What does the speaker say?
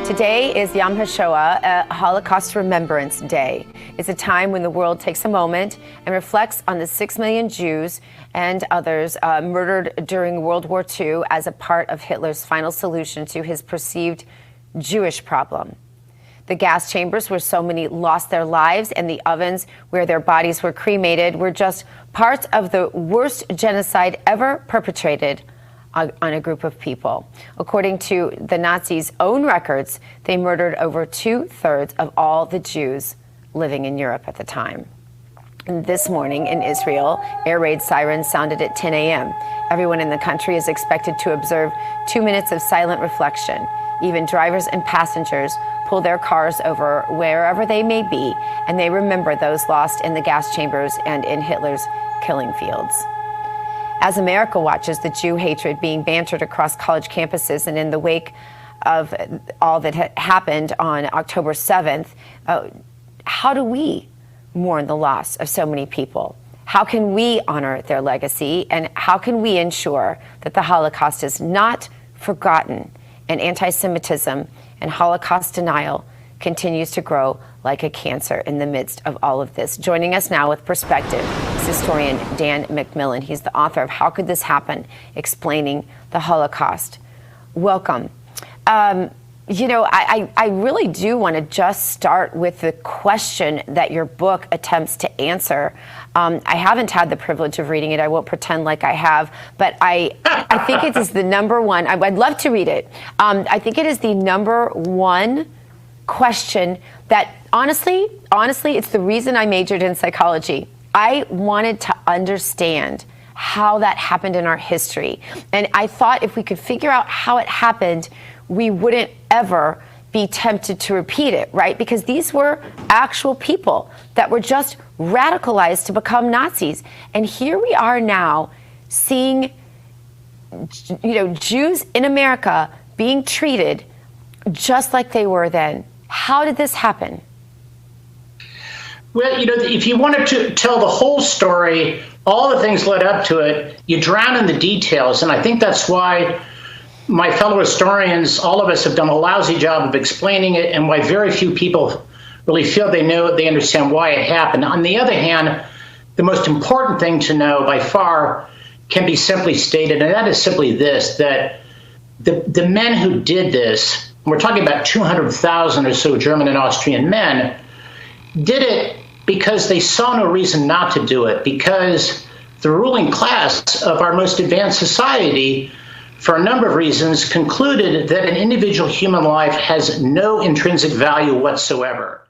Today is Yom HaShoah, a Holocaust Remembrance Day. It's a time when the world takes a moment and reflects on the 6 million Jews and others murdered during World War II as a part of Hitler's final solution to his perceived Jewish problem. The gas chambers where so many lost their lives and the ovens where their bodies were cremated were just parts of the worst genocide ever perpetrated on a group of people. According to the Nazis' own records, they murdered over 2/3 of all the Jews living in Europe at the time. And this morning in Israel, air raid sirens sounded at 10 a.m. Everyone in the country is expected to observe 2 minutes of silent reflection. Even drivers and passengers pull their cars over wherever they may be, and they remember those lost in the gas chambers and in Hitler's killing fields. As America watches the Jew hatred being bantered across college campuses and in the wake of all that happened on October 7th, how do we mourn the loss of so many people? How can we honor their legacy? And how can we ensure that the Holocaust is not forgotten and anti-Semitism and Holocaust denial continues to grow like a cancer in the midst of all of this? Joining us now with perspective is historian Dan McMillan. He's the author of How Could This Happen? Explaining the Holocaust. Welcome. I really do want to just start with the question that your book attempts to answer. I haven't had the privilege of reading it. I won't pretend like I have, but I think it is the number one. I'd love to read it. I think it is the number one question that honestly, it's the reason I majored in psychology. I wanted to understand how that happened in our history. And I thought if we could figure out how it happened, we wouldn't ever be tempted to repeat it, right? Because these were actual people that were just radicalized to become Nazis. And here we are now seeing, Jews in America being treated just like they were then. How did this happen? Well, if you wanted to tell the whole story, all the things led up to it, you drown in the details. And I think that's why my fellow historians, all of us, have done a lousy job of explaining it, and why very few people really feel they understand why it happened. On the other hand, the most important thing to know by far can be simply stated, and that is simply this, that the men who did this, we're talking about 200,000 or so German and Austrian men, did it because they saw no reason not to do it, because the ruling class of our most advanced society, for a number of reasons, concluded that an individual human life has no intrinsic value whatsoever.